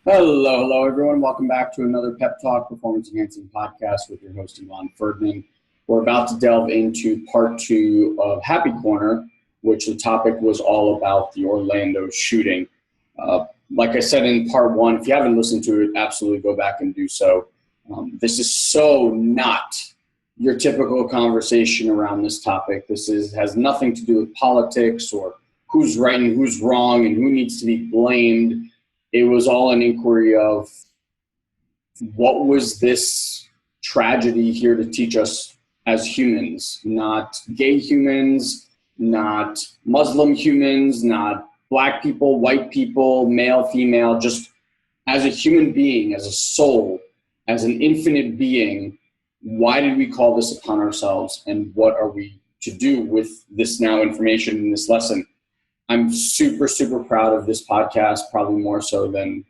Hello, everyone. Welcome back to another Pep Talk Performance Enhancing Podcast with your host, Elon Ferdinand. We're about to delve into part 2 of Happy Corner, which the topic was all about the Orlando shooting. Like I said in part 1, if you haven't listened to it, absolutely go back and do so. This is so not your typical conversation around this topic. This has nothing to do with politics or who's right and who's wrong and who needs to be blamed. It was all an inquiry of what was this tragedy here to teach us as humans, not gay humans, not Muslim humans, not black people, white people, male, female, just as a human being, as a soul, as an infinite being. Why did we call this upon ourselves, and what are we to do with this now information in this lesson? I'm super, super proud of this podcast, probably more so than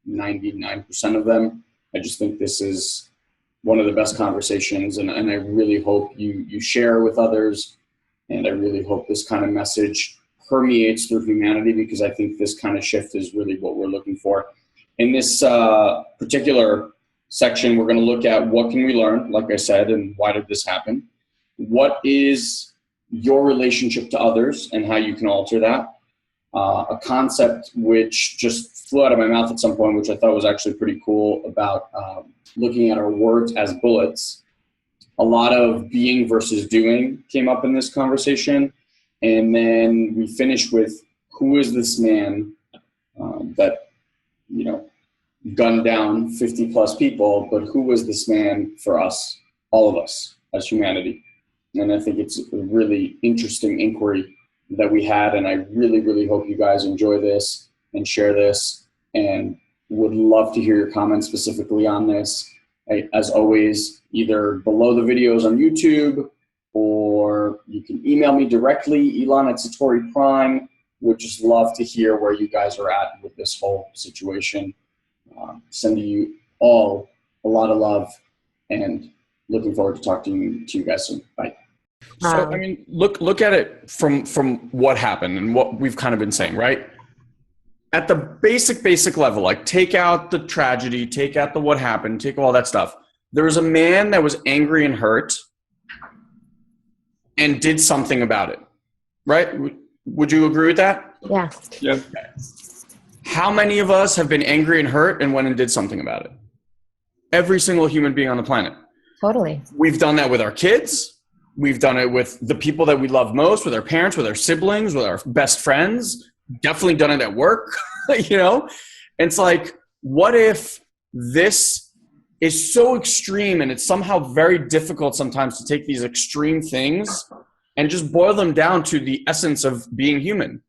99% of them. I just think this is one of the best conversations, and I really hope you share with others, and I really hope this kind of message permeates through humanity, because I think this kind of shift is really what we're looking for. In this particular section, we're going to look at what can we learn, like I said, and why did this happen? What is your relationship to others and how you can alter that. A concept which just flew out of my mouth at some point, which I thought was actually pretty cool, about looking at our words as bullets. A lot of being versus doing came up in this conversation. And then we finished with, who is this man that, gunned down 50 plus people, but who was this man for us, all of us as humanity? And I think it's a really interesting inquiry that we had, and I really, really hope you guys enjoy this and share this, and would love to hear your comments specifically on this. As always, either below the videos on YouTube, or you can email me directly, Elon at SatoriPrime. Would just love to hear where you guys are at with this whole situation. Sending you all a lot of love, and looking forward to talking to you guys soon. Bye. So, I mean, look at it from what happened and what we've kind of been saying, right? At the basic level, like take out the tragedy, take out the what happened, take all that stuff. There was a man that was angry and hurt and did something about it, right? Would you agree with that? Yeah. Yeah. Okay. How many of us have been angry and hurt and went and did something about it? Every single human being on the planet. Totally. We've done that with our kids. We've done it with the people that we love most, with our parents, with our siblings, with our best friends. Definitely done it at work, And it's like, what if this is so extreme, and it's somehow very difficult sometimes to take these extreme things and just boil them down to the essence of being human?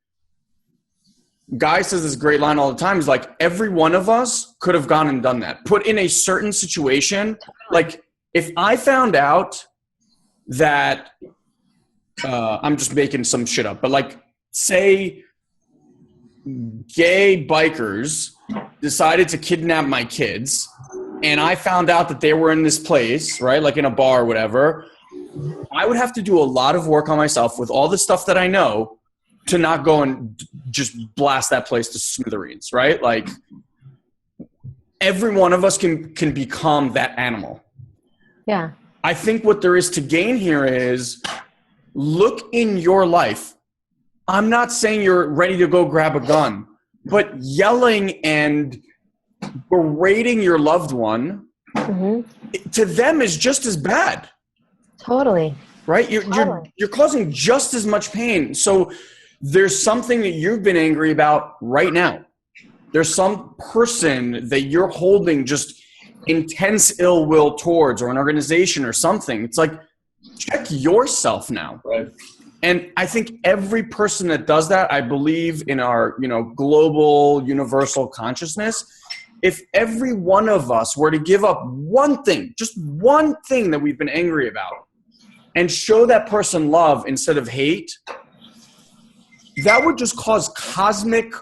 Guy says this great line all the time. He's like, every one of us could have gone and done that. Put in a certain situation. Like, if I found out that, I'm just making some shit up, but like, say gay bikers decided to kidnap my kids, and I found out that they were in this place, right? Like in a bar or whatever, I would have to do a lot of work on myself with all the stuff that I know to not go and just blast that place to smithereens, right? Like, every one of us can become that animal. Yeah. I think what there is to gain here is, look in your life. I'm not saying you're ready to go grab a gun, but yelling and berating your loved one, to them is just as bad. Totally. Right? You're causing just as much pain. So there's something that you've been angry about right now. There's some person that you're holding just intense ill will towards, or an organization or something. It's like, check yourself now. Right. And I think every person that does that, I believe in our, global universal consciousness. If every one of us were to give up one thing, just one thing that we've been angry about, and show that person love instead of hate, that would just cause cosmic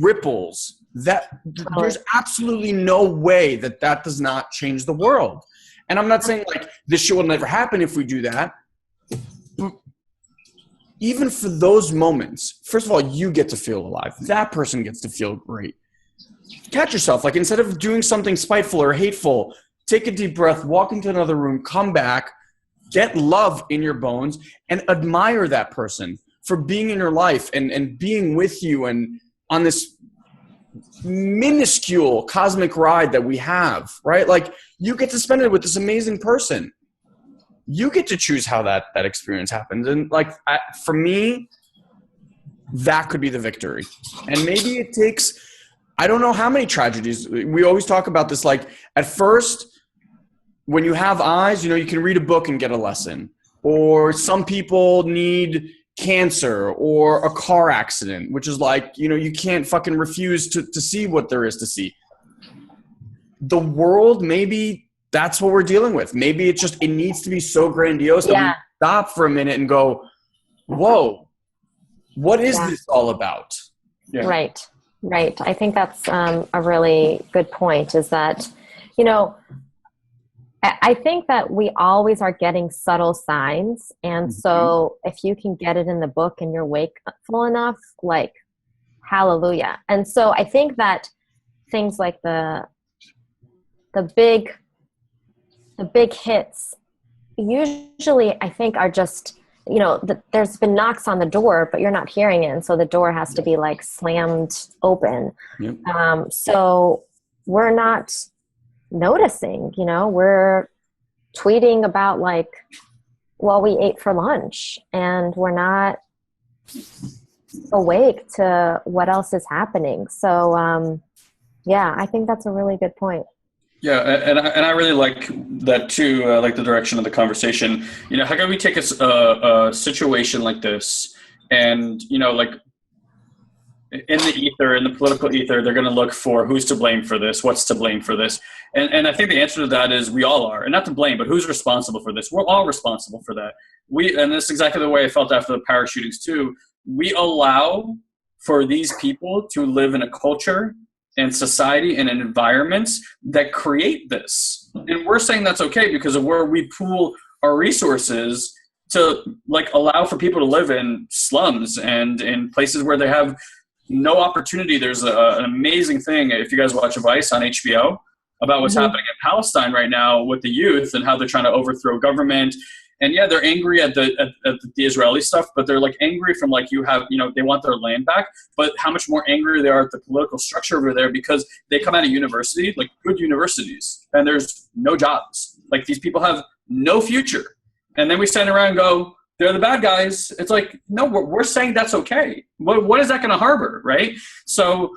ripples that there's absolutely no way that does not change the world. And I'm not saying like this shit will never happen if we do that. But even for those moments, first of all, you get to feel alive. That person gets to feel great. catch yourself. Like, instead of doing something spiteful or hateful, take a deep breath, walk into another room, come back, get love in your bones, and admire that person for being in your life and being with you and on this minuscule cosmic ride that we have, right? Like, you get to spend it with this amazing person. You get to choose how that experience happens. And like, for me, that could be the victory. And maybe it takes, I don't know how many tragedies. We always talk about this. Like, at first, when you have eyes, you can read a book and get a lesson. Or some people need cancer or a car accident, which is like, you can't fucking refuse to see what there is to see. The world, maybe that's what we're dealing with. Maybe it needs to be so grandiose that we stop for a minute and go, whoa, what is this all about? Yeah. Right. I think that's a really good point, is that, I think that we always are getting subtle signs. And so if you can get it in the book and you're wakeful enough, like, hallelujah. And so I think that things like the big hits usually, I think, are just, there's been knocks on the door, but you're not hearing it. And so the door has to be like slammed open. Yep. So we're not noticing, we're tweeting about like what we ate for lunch, and we're not awake to what else is happening. So, I think that's a really good point. Yeah, and I really like that too. I like the direction of the conversation. How can we take a situation like this, and like, in the ether, in the political ether, they're going to look for who's to blame for this, what's to blame for this. And I think the answer to that is we all are. And not to blame, but who's responsible for this? We're all responsible for that. And this is exactly the way I felt after the Paris shootings too. We allow for these people to live in a culture and society and environments that create this. And we're saying that's okay because of where we pool our resources to like allow for people to live in slums and in places where they have no opportunity. There's an amazing thing, if you guys watch Vice on HBO, about what's happening in Palestine right now with the youth and how they're trying to overthrow government. And yeah, they're angry at the Israeli stuff, but they're like angry from like, they want their land back, but how much more angry they are at the political structure over there because they come out of university, like good universities, and there's no jobs. Like, these people have no future. And then we stand around and go, they're the bad guys. It's like, no, we're saying that's okay. What is that going to harbor, right? So,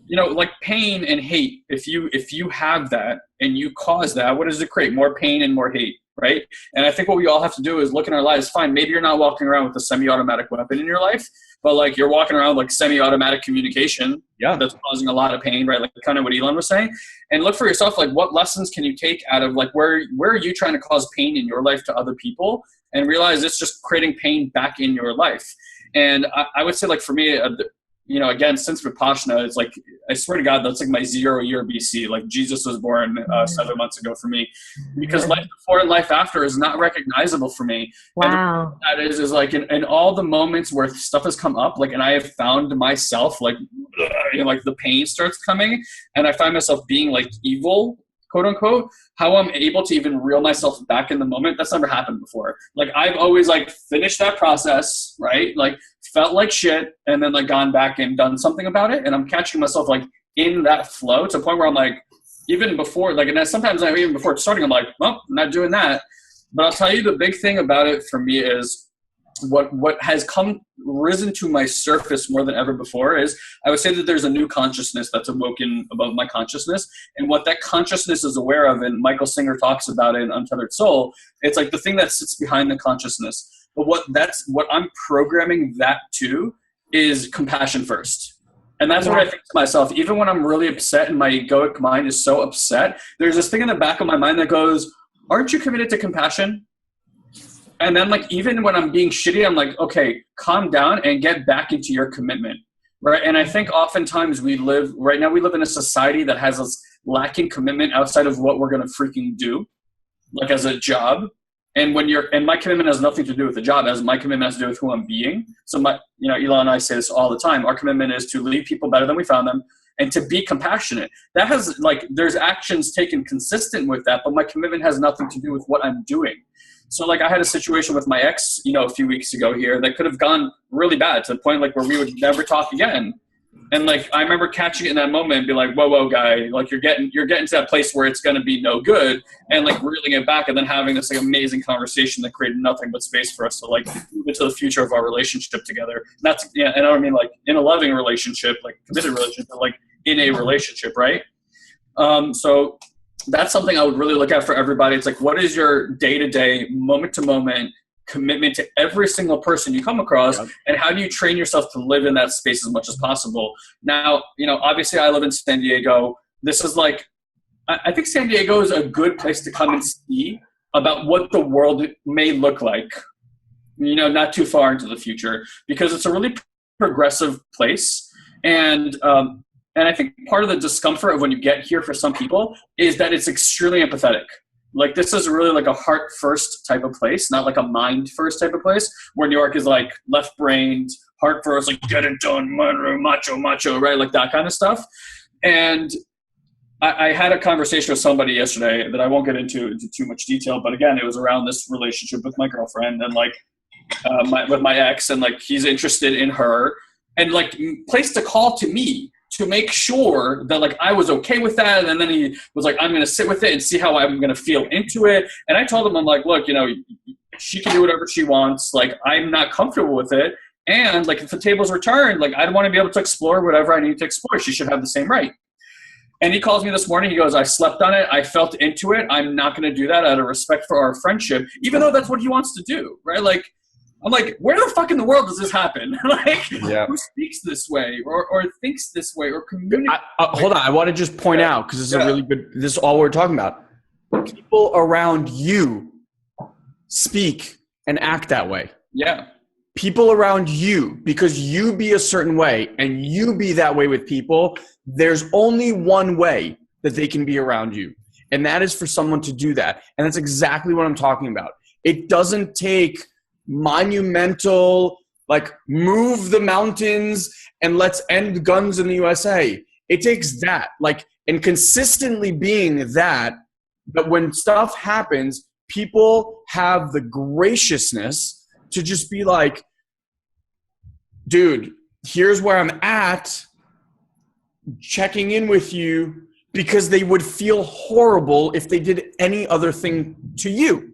like pain and hate, if you have that and you cause that, what does it create? More pain and more hate, right? And I think what we all have to do is look in our lives. Fine, maybe you're not walking around with a semi-automatic weapon in your life, but like you're walking around like semi-automatic communication. Yeah, that's causing a lot of pain, right? Like kind of what Elon was saying. And look for yourself, like what lessons can you take out of like where are you trying to cause pain in your life to other people, and realize it's just creating pain back in your life. And I would say, like, for me, again, since Vipassana, it's like, I swear to God, that's like my 0 year BC. Like, Jesus was born 7 months ago for me, because life before and life after is not recognizable for me. Wow. And that is like in all the moments where stuff has come up, like, and I have found myself like, like the pain starts coming, and I find myself being like evil, quote unquote, how I'm able to even reel myself back in the moment. That's never happened before. Like, I've always like finished that process, right? Like, felt like shit, and then like gone back and done something about it. And I'm catching myself like in that flow to a point where I'm like, even before, like, and sometimes even before starting, I'm like, well, I'm not doing that. But I'll tell you, the big thing about it for me is what has risen to my surface more than ever before is, I would say that there's a new consciousness that's awoken above my consciousness. And what that consciousness is aware of, and Michael Singer talks about it in Untethered Soul, it's like the thing that sits behind the consciousness. But what I'm programming that to is compassion first. And that's what I think to myself. Even when I'm really upset and my egoic mind is so upset, there's this thing in the back of my mind that goes, aren't you committed to compassion? And then, like, even when I'm being shitty, I'm like, okay, calm down and get back into your commitment, right? And I think oftentimes we live in a society that has us lacking commitment outside of what we're going to freaking do, like as a job. And my commitment has nothing to do with the job, as my commitment has to do with who I'm being. So Elon and I say this all the time. Our commitment is to leave people better than we found them, and to be compassionate. That has like, there's actions taken consistent with that, but my commitment has nothing to do with what I'm doing. So like I had a situation with my ex, you know, a few weeks ago here that could have gone really bad to the point like where we would never talk again. And like, I remember catching it in that moment and be like, whoa, guy, like you're getting to that place where it's going to be no good, and like reeling it back and then having this like amazing conversation that created nothing but space for us to like move into the future of our relationship together. And that's, yeah. And I don't mean like in a loving relationship, like committed relationship, but like in a relationship. Right. So that's something I would really look at for everybody. It's like, what is your day-to-day, moment-to-moment commitment to every single person you come across, and how do you train yourself to live in that space as much as possible? Now, you know, obviously I live in San Diego. This is like, I think San Diego is a good place to come and see about what the world may look like, you know, not too far into the future, because it's a really progressive place. And I think part of the discomfort of when you get here for some people is that it's extremely empathetic. Like this is really like a heart first type of place, not like a mind first type of place, where New York is like left brained, heart first, like get it done, macho, right? Like that kind of stuff. And I had a conversation with somebody yesterday that I won't get into too much detail, but again, it was around this relationship with my girlfriend and like with my ex, and like he's interested in her, and like placed a call to me to make sure that like I was okay with that. And then he was like, I'm going to sit with it and see how I'm going to feel into it. And I told him, I'm like, look, you know, she can do whatever she wants. Like, I'm not comfortable with it. And like, if the tables were turned, like I'd want to be able to explore whatever I need to explore. She should have the same right. And he calls me this morning. He goes, I slept on it. I felt into it. I'm not going to do that out of respect for our friendship, even though that's what he wants to do. Right. Like, I'm like, where the fuck in the world does this happen? Like, who speaks this way or thinks this way or communicates? Hold on. I want to just point out, because this is a really good, this is all we're talking about. People around you speak and act that way. Yeah. People around you, because you be a certain way and you be that way with people, there's only one way that they can be around you. And that is for someone to do that. And that's exactly what I'm talking about. It doesn't take monumental, like move the mountains and let's end guns in the USA. It takes that, like, and consistently being that when stuff happens, people have the graciousness to just be like, dude, here's where I'm at, checking in with you, because they would feel horrible if they did any other thing to you.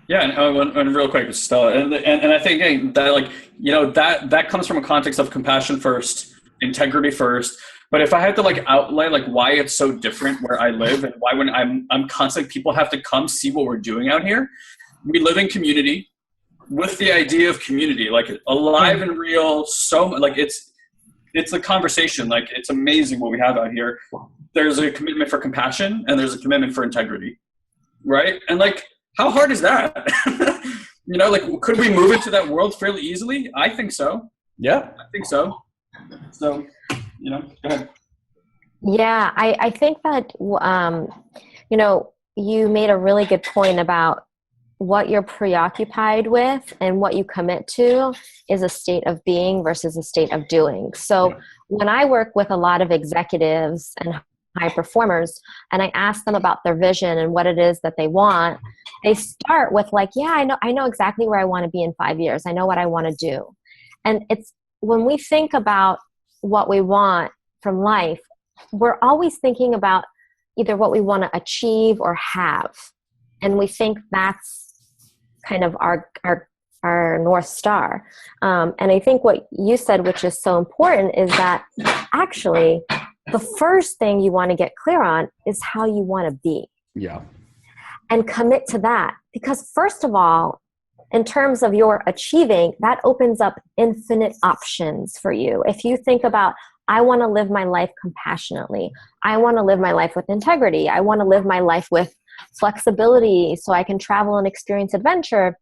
Yeah, and real quick, Stella, and I think again, that like, you know, that comes from a context of compassion first, integrity first. But if I had to like outlay like why it's so different where I live, and why when I'm constantly, people have to come see what we're doing out here. We live in community with the idea of community, like alive and real. So like it's a conversation. Like it's amazing what we have out here. There's a commitment for compassion and there's a commitment for integrity, right? And like, how hard is that? You know, like, could we move into that world fairly easily? I think so. Yeah. I think so. So, you know, go ahead. Yeah, I think that, you know, you made a really good point about what you're preoccupied with and what you commit to is a state of being versus a state of doing. So when I work with a lot of executives and high performers, and I ask them about their vision and what it is that they want, they start with like, yeah, I know exactly where I want to be in 5 years. I know what I want to do. And it's when we think about what we want from life, we're always thinking about either what we want to achieve or have. And we think that's kind of our North Star. And I think what you said, which is so important, is that actually the first thing you want to get clear on is how you want to be. Yeah. And commit to that. Because first of all, in terms of your achieving, that opens up infinite options for you. If you think about, I want to live my life compassionately. I want to live my life with integrity. I want to live my life with flexibility so I can travel and experience adventure.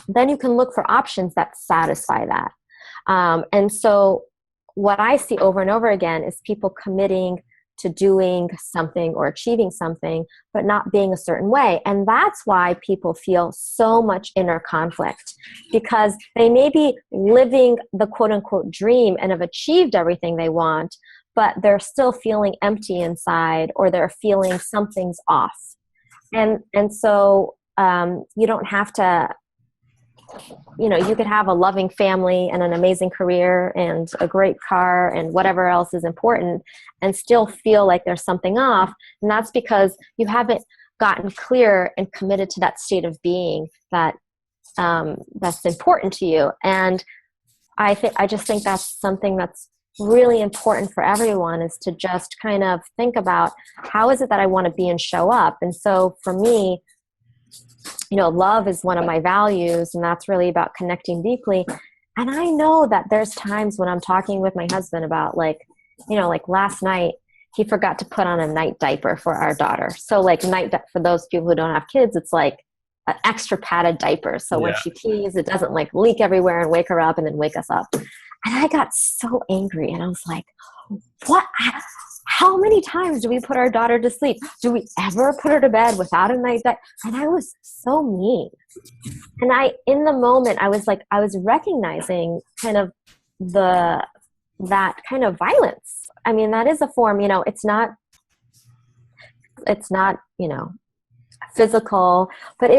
Then you can look for options that satisfy that. And so what I see over and over again is people committing to doing something or achieving something, but not being a certain way. And that's why people feel so much inner conflict, because they may be living the quote unquote dream and have achieved everything they want, but they're still feeling empty inside, or they're feeling something's off. And so you don't have to, you could have a loving family and an amazing career and a great car and whatever else is important and still feel like there's something off. And that's because you haven't gotten clear and committed to that state of being that that's important to you. And I just think that's something that's really important for everyone, is to just kind of think about, how is it that I want to be and show up? And so for me, love is one of my values, and that's really about connecting deeply. And I know that there's times when I'm talking with my husband about like last night, he forgot to put on a night diaper for our daughter. So like for those people who don't have kids, it's like an extra padded diaper. So when she pees, it doesn't like leak everywhere and wake her up and then wake us up. And I got so angry, and I was like, what? How many times do we put our daughter to sleep? Do we ever put her to bed without a night diaper? And I was so mean. And in the moment, I was recognizing kind of that kind of violence. I mean, that is a form, it's not physical, but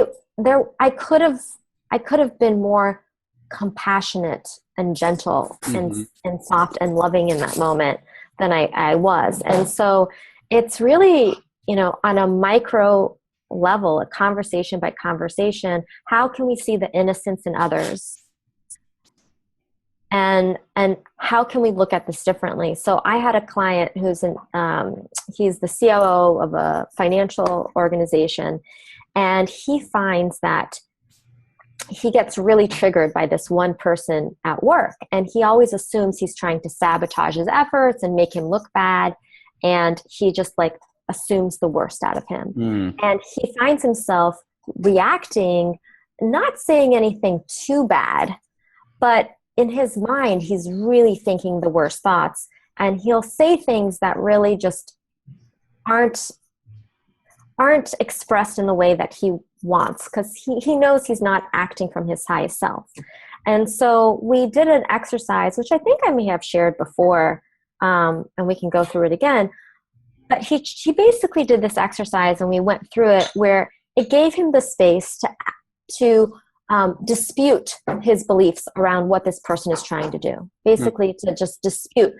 I could have been more compassionate and gentle and soft and loving in that moment than I was. And so it's really, on a micro level, a conversation by conversation, how can we see the innocence in others? And how can we look at this differently? So I had a client who's he's the COO of a financial organization, and he finds that he gets really triggered by this one person at work, and he always assumes he's trying to sabotage his efforts and make him look bad, and he just like assumes the worst out of him. And he finds himself reacting, not saying anything too bad, but in his mind he's really thinking the worst thoughts, and he'll say things that really just aren't expressed in the way that he wants, because he knows he's not acting from his highest self. And so we did an exercise, which I think I may have shared before, and we can go through it again. But he basically did this exercise, and we went through it, where it gave him the space to dispute his beliefs around what this person is trying to do. Basically, to just dispute,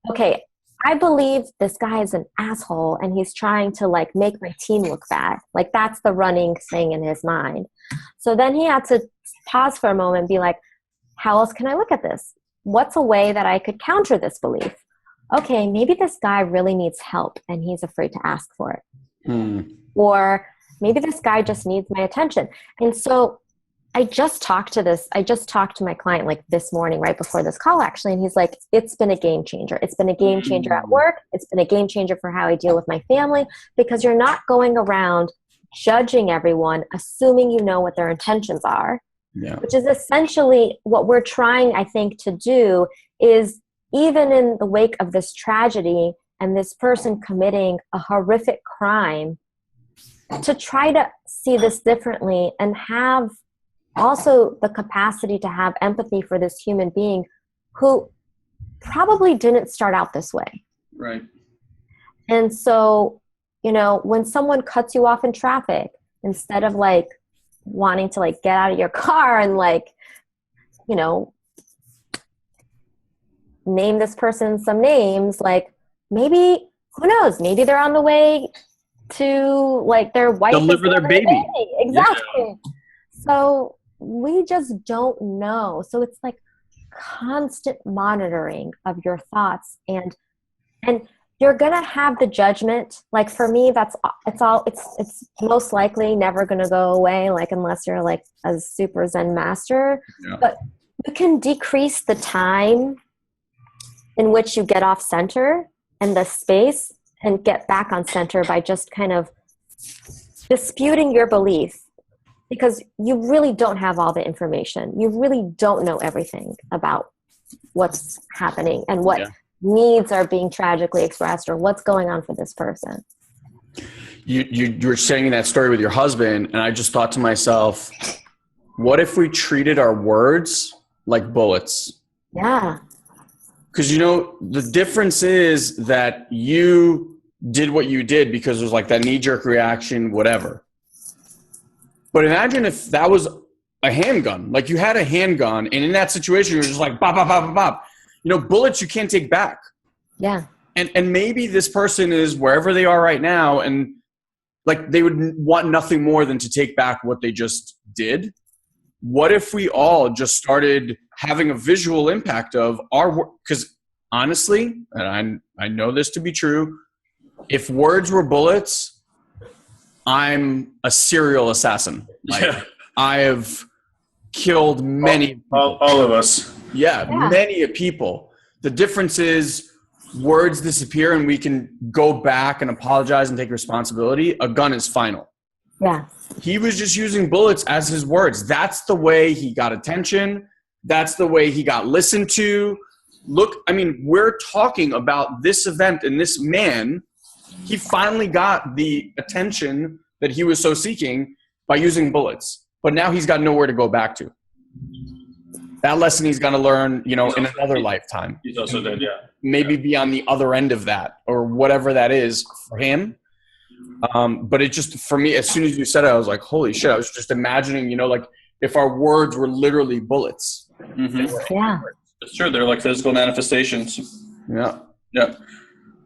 okay, I believe this guy is an asshole and he's trying to like make my team look bad. Like that's the running thing in his mind. So then he had to pause for a moment and be like, how else can I look at this? What's a way that I could counter this belief? Okay, maybe this guy really needs help and he's afraid to ask for it. Or maybe this guy just needs my attention. And so I just talked to my client like this morning, right before this call actually, and he's like, it's been a game changer. It's been a game changer at work. It's been a game changer for how I deal with my family, because you're not going around judging everyone, assuming you know what their intentions are, which is essentially what we're trying, I think, to do, is even in the wake of this tragedy and this person committing a horrific crime, to try to see this differently and have also the capacity to have empathy for this human being who probably didn't start out this way. Right. And so, when someone cuts you off in traffic, instead of like wanting to like get out of your car and like, name this person some names, like maybe, who knows, maybe they're on the way to like their wife deliver their baby. Exactly. Yeah. So we just don't know. So it's like constant monitoring of your thoughts, and you're going to have the judgment. Like for me, it's most likely never going to go away, like unless you're like a super Zen master. Yeah. But you can decrease the time in which you get off center and the space and get back on center by just kind of disputing your belief. Because you really don't have all the information. You really don't know everything about what's happening and what needs are being tragically expressed, or what's going on for this person. You were sharing that story with your husband, and I just thought to myself, what if we treated our words like bullets? Yeah. Because, the difference is that you did what you did because it was like that knee-jerk reaction, whatever. But imagine if that was a handgun. Like, you had a handgun, and in that situation, you're just like, bop, bop, bop, bop, bop. Bullets you can't take back. Yeah. And maybe this person is wherever they are right now, and like they would want nothing more than to take back what they just did. What if we all just started having a visual impact of our work? Because honestly, and I know this to be true, if words were bullets, I'm a serial assassin. Like, I have killed many all of us. Yeah, many people. The difference is words disappear and we can go back and apologize and take responsibility. A gun is final. Yeah. He was just using bullets as his words. That's the way he got attention. That's the way he got listened to. Look, we're talking about this event, and this man, he finally got the attention that he was so seeking by using bullets. But now he's got nowhere to go back to. That lesson he's going to learn, in another lifetime. He's also dead, yeah. Maybe be on the other end of that, or whatever that is for him. But it just, for me, as soon as you said it, I was like, holy shit. I was just imagining, like if our words were literally bullets. Mm-hmm. Yeah. It's true. They're like physical manifestations. Yeah. Yeah.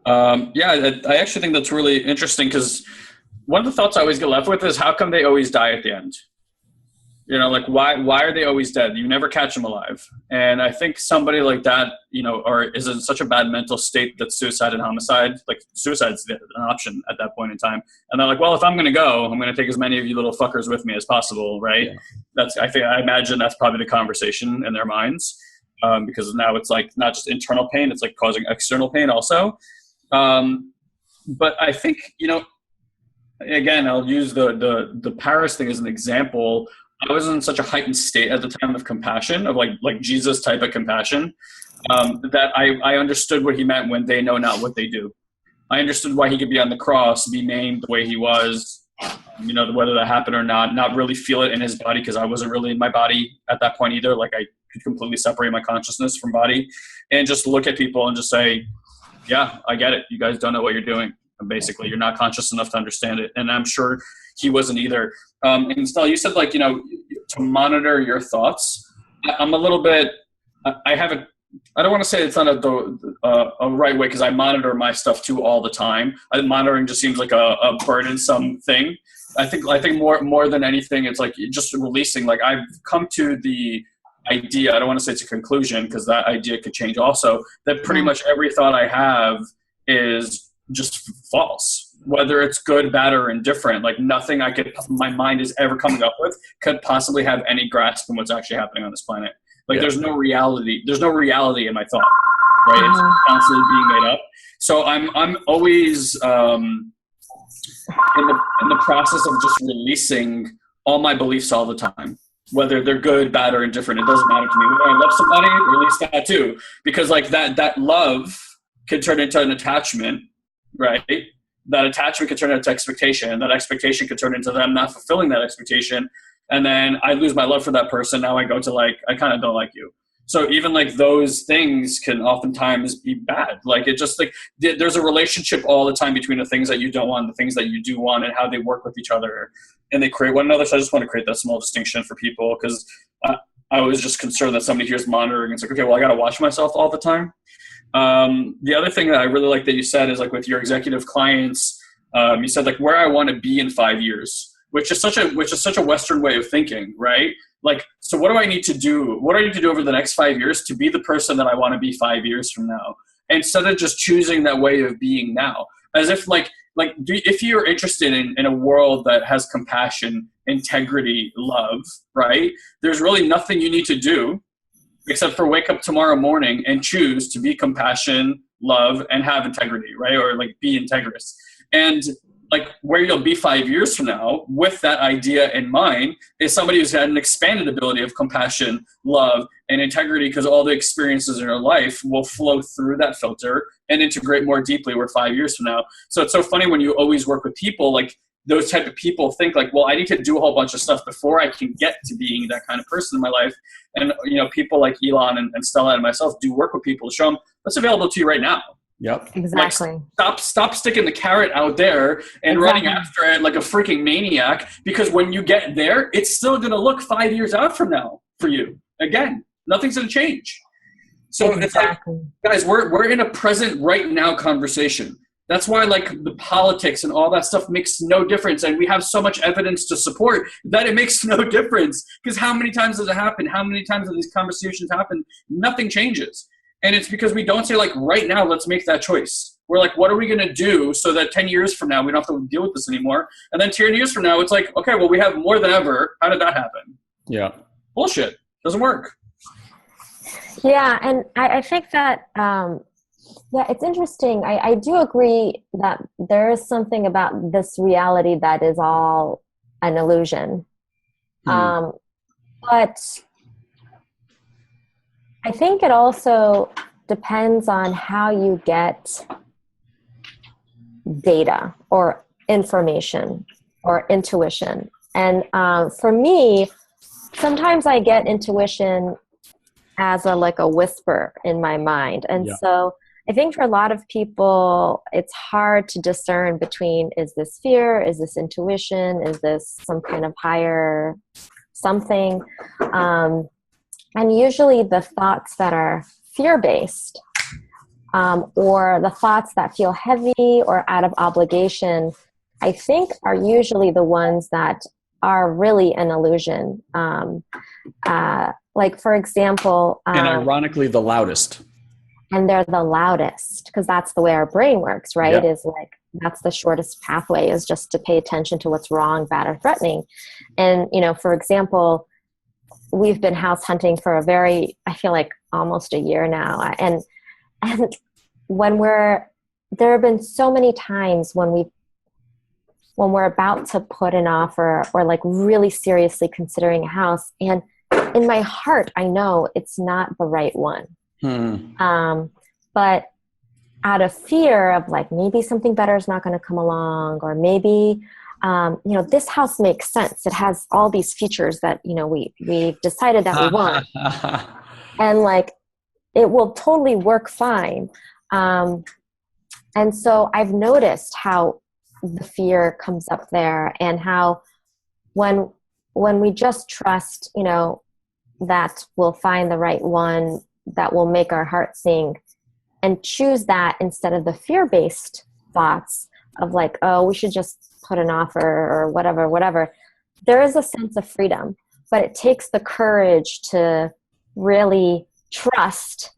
I actually think that's really interesting, because one of the thoughts I always get left with is, how come they always die at the end? Why are they always dead? You never catch them alive. And I think somebody like that, or is in such a bad mental state that suicide and homicide, like suicide's an option at that point in time. And they're like, well, if I'm going to go, I'm going to take as many of you little fuckers with me as possible. Right. Yeah. I imagine that's probably the conversation in their minds. Because now it's like not just internal pain, it's like causing external pain also. But I think, again, I'll use the Paris thing as an example. I was in such a heightened state at the time of compassion, of like Jesus type of compassion, that I understood what he meant when they know not what they do. I understood why he could be on the cross, be maimed the way he was, whether that happened or not really feel it in his body, because I wasn't really in my body at that point either. Like, I could completely separate my consciousness from body, and just look at people and just say, yeah, I get it. You guys don't know what you're doing. And basically, you're not conscious enough to understand it. And I'm sure he wasn't either. And Stella, you said to monitor your thoughts. I'm a little bit, I don't want to say it's not a right way, because I monitor my stuff too all the time. Monitoring just seems like a burdensome thing. I think more than anything, it's like just releasing. Like, I've come to the idea, I don't want to say it's a conclusion, because that idea could change also, that pretty much every thought I have is just false, whether it's good, bad, or indifferent. Like, nothing my mind is ever coming up with could possibly have any grasp on what's actually happening on this planet. Like, there's no reality in my thought, right? It's constantly being made up. So I'm always in the process of just releasing all my beliefs all the time, whether they're good, bad, or indifferent. It doesn't matter to me. Whether I love somebody, release that too, because like that love can turn into an attachment. Right? That attachment could turn into expectation. That expectation could turn into them not fulfilling that expectation. And then I lose my love for that person. Now I go to like, I kind of don't like you. So even like those things can oftentimes be bad. Like, it just like, there's a relationship all the time between the things that you don't want and the things that you do want, and how they work with each other and they create one another. So I just want to create that small distinction for people, because I was just concerned that somebody here's monitoring. It's like, okay, well, I got to watch myself all the time. The other thing that I really like that you said is like with your executive clients, you said like where I want to be in 5 years, which is such a Western way of thinking, right? Like, so what do I need to do? What do I need to do over the next 5 years to be the person that I want to be 5 years from now? Instead of just choosing that way of being now, as if if you're interested in a world that has compassion, integrity, love, right? There's really nothing you need to do except for wake up tomorrow morning and choose to be compassion, love, and have integrity, right? Or like be integrous. And like where you'll be 5 years from now with that idea in mind is somebody who's had an expanded ability of compassion, love, and integrity, because all the experiences in your life will flow through that filter and integrate more deeply where 5 years from now. So it's so funny when you always work with people, like those type of people think like, well, I need to do a whole bunch of stuff before I can get to being that kind of person in my life. And, you know, people like Elon and Stella and myself do work with people to show them what's available to you right now. Yep. Exactly. Like, stop sticking the carrot out there and running after it like a freaking maniac, because when you get there, it's still going to look 5 years out from now for you. Again, nothing's going to change. So it's like, guys, we're in a present right now conversation. That's why like the politics and all that stuff makes no difference. And we have so much evidence to support that it makes no difference, because how many times does it happen? How many times do these conversations happen? Nothing changes. And it's because we don't say like, right now, let's make that choice. We're like, what are we going to do so that 10 years from now, we don't have to deal with this anymore? And then 10 years from now, it's like, okay, well, we have more than ever. How did that happen? Yeah. Bullshit. Doesn't work. Yeah. And I think that, it's interesting. I do agree that there is something about this reality that is all an illusion. But I think it also depends on how you get data or information or intuition. And for me, sometimes I get intuition as a whisper in my mind. And so I think for a lot of people, it's hard to discern between, is this fear? Is this intuition? Is this some kind of higher something? And usually the thoughts that are fear-based or the thoughts that feel heavy or out of obligation, I think are usually the ones that are really an illusion. Like, for example... and ironically, the loudest. And they're the loudest, because that's the way our brain works, right? Yeah. Is like, that's the shortest pathway, is just to pay attention to what's wrong, bad, or threatening. And, you know, for example, we've been house hunting for I feel like almost a year now. And there have been so many times when we're about to put an offer or like really seriously considering a house, and in my heart, I know it's not the right one. But out of fear of like, maybe something better is not going to come along, or maybe, this house makes sense. It has all these features that, we've decided that we want. And like, it will totally work fine. And so I've noticed how the fear comes up there, and how when we just trust, that we'll find the right one that will make our heart sing, and choose that instead of the fear-based thoughts of like, oh, we should just put an offer or whatever. There is a sense of freedom, but it takes the courage to really trust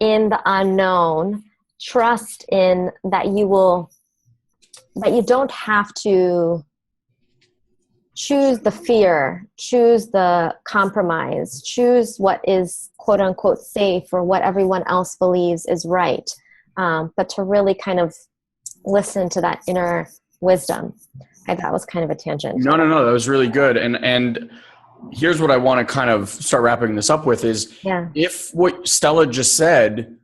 in the unknown, trust in that you don't have to choose the fear, choose the compromise, choose what is quote unquote safe or what everyone else believes is right. But to really kind of listen to that inner wisdom. That was kind of a tangent. No, that was really good. And here's what I want to kind of start wrapping this up with is, if what Stella just said,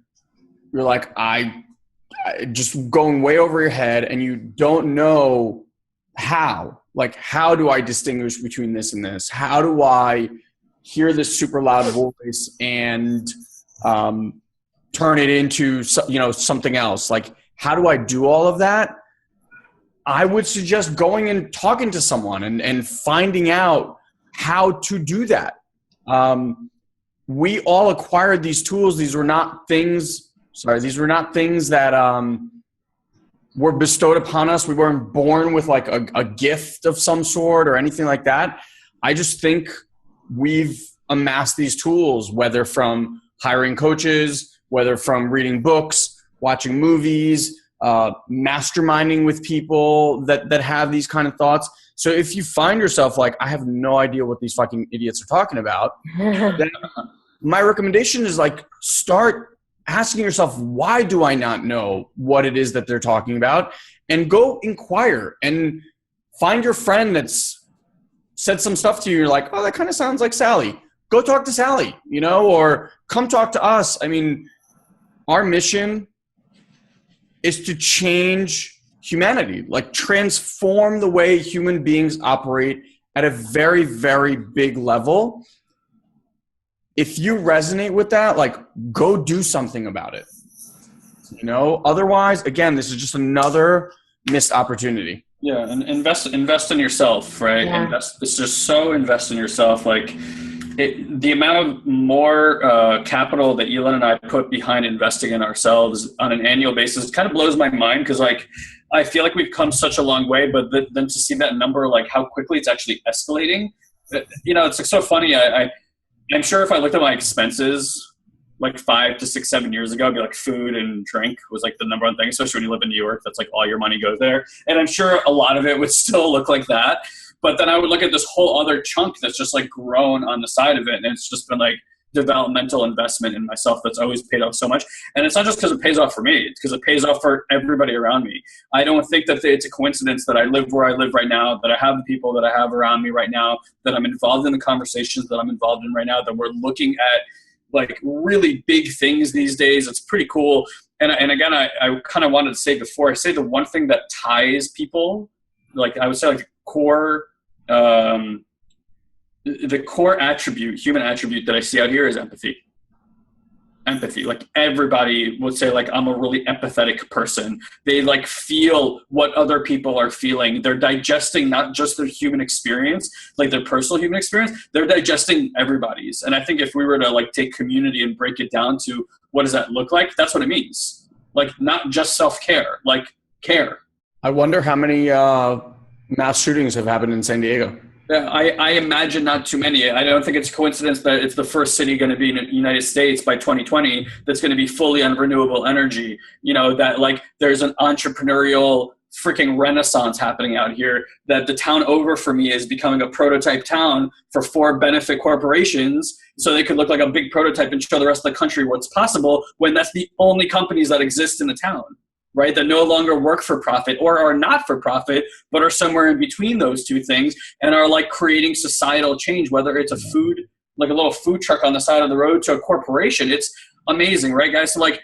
you're like, I just going way over your head and you don't know how. Like, how do I distinguish between this and this? How do I hear this super loud voice and turn it into something else? Like, how do I do all of that? I would suggest going and talking to someone and finding out how to do that. We all acquired these tools. These were not things that were bestowed upon us. We weren't born with like a gift of some sort or anything like that. I just think we've amassed these tools, whether from hiring coaches, whether from reading books, watching movies, masterminding with people that have these kind of thoughts. So if you find yourself like, I have no idea what these fucking idiots are talking about, then my recommendation is like, start asking yourself, why do I not know what it is that they're talking about? And go inquire and find your friend that's said some stuff to you. You're like, oh, that kind of sounds like Sally. Go talk to Sally, or come talk to us. I mean, our mission is to change humanity, like transform the way human beings operate at a very, very big level. If you resonate with that, like, go do something about it. Otherwise, again, this is just another missed opportunity. Yeah, and invest in yourself, right? Yeah. Invest in yourself. Like, the amount of more capital that Elon and I put behind investing in ourselves on an annual basis kind of blows my mind, because like I feel like we've come such a long way, but then to see that number, like how quickly it's actually escalating, it's like so funny. I'm sure if I looked at my expenses like 5 to 6, 7 years ago, it'd be like food and drink was like the number one thing, especially when you live in New York. That's like all your money goes there. And I'm sure a lot of it would still look like that. But then I would look at this whole other chunk that's just like grown on the side of it. And it's just been like developmental investment in myself that's always paid off so much. And it's not just because it pays off for me, it's because it pays off for everybody around me. I don't think that it's a coincidence that I live where I live right now, that I have the people that I have around me right now, that I'm involved in the conversations that I'm involved in right now, that we're looking at like really big things these days. It's pretty cool. And again, I kind of wanted to say before I say the one thing that ties people, like I would say like core, the core attribute, human attribute that I see out here is empathy. Empathy. Like everybody would say like, I'm a really empathetic person. They like feel what other people are feeling. They're digesting not just their human experience, like their personal human experience, they're digesting everybody's. And I think if we were to like take community and break it down to what does that look like, that's what it means. Like not just self-care, like care. I wonder how many mass shootings have happened in San Diego. Yeah, I imagine not too many. I don't think it's a coincidence that it's the first city going to be in the United States by 2020 that's going to be fully on renewable energy. That like there's an entrepreneurial freaking renaissance happening out here, that the town over for me is becoming a prototype town for for-benefit corporations, so they could look like a big prototype and show the rest of the country what's possible, when that's the only companies that exist in the town. Right, that no longer work for profit or are not for profit, but are somewhere in between those two things and are like creating societal change, whether it's a food, like a little food truck on the side of the road, to a corporation. It's amazing, right, guys? So like,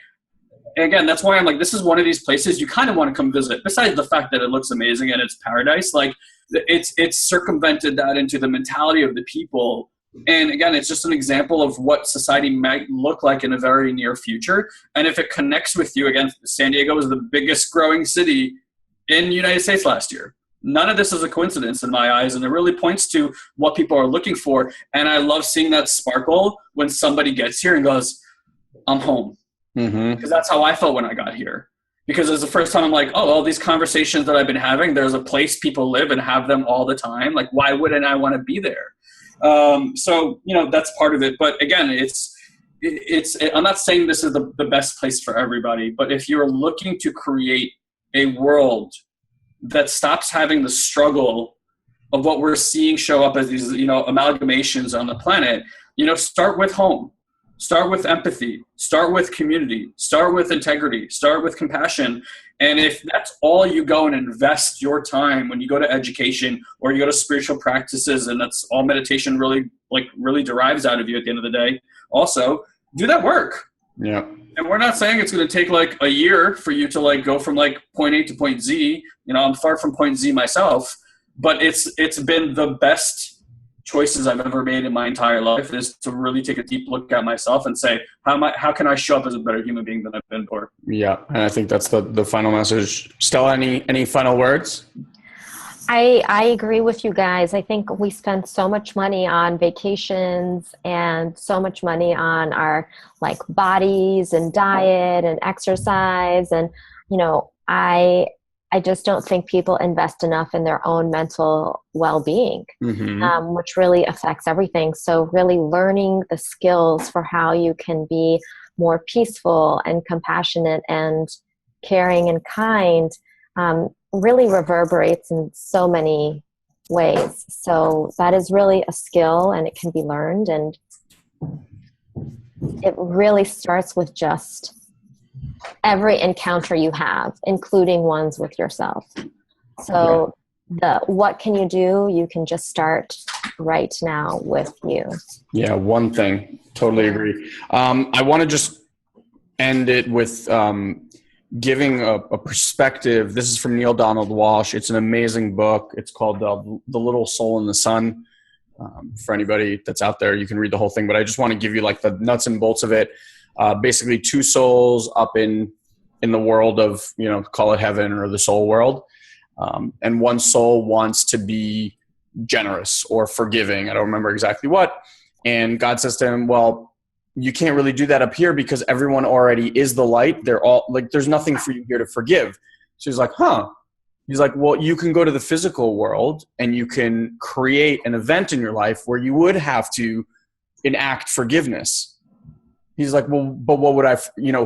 again, that's why I'm like, this is one of these places you kind of want to come visit, besides the fact that it looks amazing and it's paradise. Like it's circumvented that into the mentality of the people. And again, it's just an example of what society might look like in a very near future. And if it connects with you, again, San Diego was the biggest growing city in the United States last year. None of this is a coincidence in my eyes, and it really points to what people are looking for. And I love seeing that sparkle when somebody gets here and goes, I'm home. Mm-hmm. Because that's how I felt when I got here. Because it's the first time I'm like, oh, all these conversations that I've been having, there's a place people live and have them all the time. Like, why wouldn't I want to be there? So, that's part of it. But again, I'm not saying this is the best place for everybody, but if you're looking to create a world that stops having the struggle of what we're seeing show up as these, amalgamations on the planet, start with home, start with empathy, start with community, start with integrity, start with compassion. And if that's all you go and invest your time when you go to education or you go to spiritual practices, and that's all meditation really derives out of you at the end of the day, also do that work. Yeah. And we're not saying it's going to take like a year for you to like go from like point A to point Z. I'm far from point Z myself, but it's been the best choices I've ever made in my entire life, is to really take a deep look at myself and say, how can I show up as a better human being than I've been before? Yeah. And I think that's the final message. Stella, any final words? I agree with you guys. I think we spend so much money on vacations and so much money on our like bodies and diet and exercise. And, I just don't think people invest enough in their own mental well-being, Mm-hmm. which really affects everything. So really learning the skills for how you can be more peaceful and compassionate and caring and kind really reverberates in so many ways. So that is really a skill, and it can be learned. And it really starts with just every encounter you have, including ones with yourself. So what can you do? You can just start right now with you. Yeah, one thing. Totally agree. I want to just end it with giving a perspective. This is from Neil Donald Walsh. It's an amazing book. It's called The Little Soul in the Sun. For anybody that's out there, you can read the whole thing, but I just want to give you like the nuts and bolts of it. Basically 2 souls up in the world of, call it heaven or the soul world. And one soul wants to be generous or forgiving. I don't remember exactly what. And God says to him, well, you can't really do that up here because everyone already is the light. They're all like, there's nothing for you here to forgive. So he's like, huh. He's like, well, you can go to the physical world and you can create an event in your life where you would have to enact forgiveness. He's like, well, but what would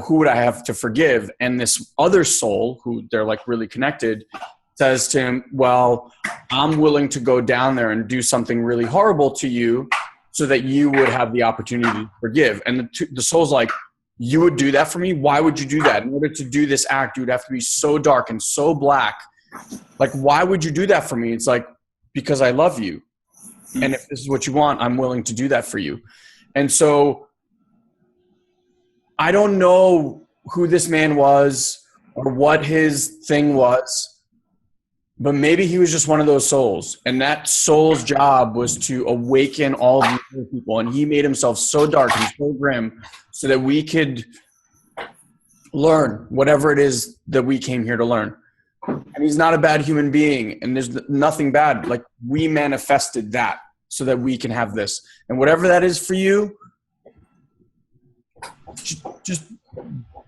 who would I have to forgive? And this other soul, who they're like really connected, says to him, well, I'm willing to go down there and do something really horrible to you so that you would have the opportunity to forgive. And the soul's like, you would do that for me? Why would you do that? In order to do this act, you would have to be so dark and so black. Like, why would you do that for me? It's like, because I love you. And if this is what you want, I'm willing to do that for you. And so I don't know who this man was or what his thing was, but maybe he was just one of those souls. And that soul's job was to awaken all of these people. And he made himself so dark and so grim so that we could learn whatever it is that we came here to learn. And he's not a bad human being. And there's nothing bad. Like, we manifested that so that we can have this. And whatever that is for you, just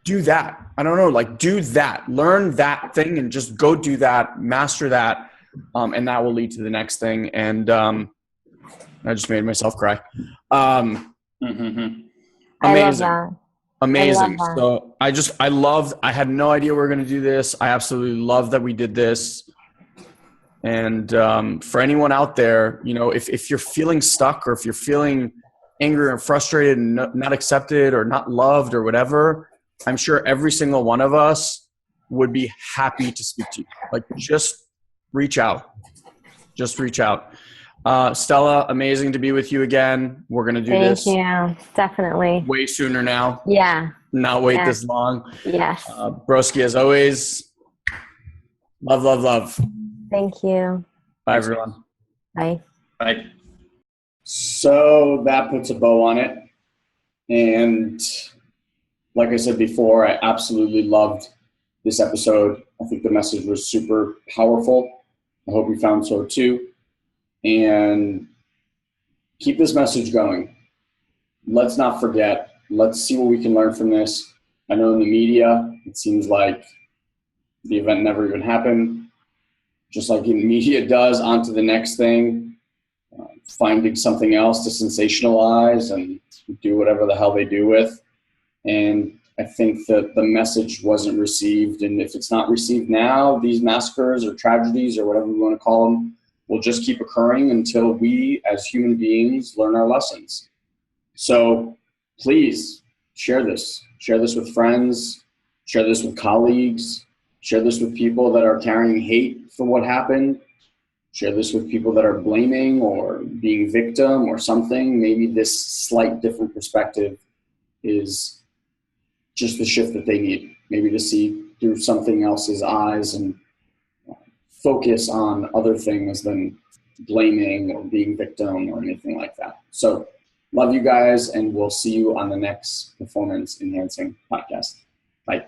do that. I don't know, like, do that. Learn that thing and just go do that, master that, and that will lead to the next thing. And I just made myself cry. Amazing. Amazing. So I had no idea we were going to do this. I absolutely love that we did this. And for anyone out there, if you're feeling stuck or if you're feeling angry or frustrated and not accepted or not loved or whatever, I'm sure every single one of us would be happy to speak to you. Like, just reach out. Just reach out. Stella, amazing to be with you again. We're going to do this. Thank you. Definitely. Way sooner now. Yeah. Not wait this long. Yes. Broski, as always, love, love, love. Thank you. Bye, everyone. Bye. Bye. So that puts a bow on it. And like I said before, I absolutely loved this episode. I think the message was super powerful. I hope you found so too. And keep this message going. Let's not forget. Let's see what we can learn from this. I know in the media, it seems like the event never even happened. Just like the media does, on to the next thing. Finding something else to sensationalize and do whatever the hell they do with. And I think that the message wasn't received. And if it's not received now, these massacres or tragedies or whatever we want to call them will just keep occurring until we as human beings learn our lessons. So please share this. Share this with friends. Share this with colleagues. Share this with people that are carrying hate for what happened. Share this with people that are blaming or being victim or something. Maybe this slight different perspective is just the shift that they need. Maybe to see through something else's eyes and focus on other things than blaming or being victim or anything like that. So love you guys, and we'll see you on the next performance enhancing podcast. Bye.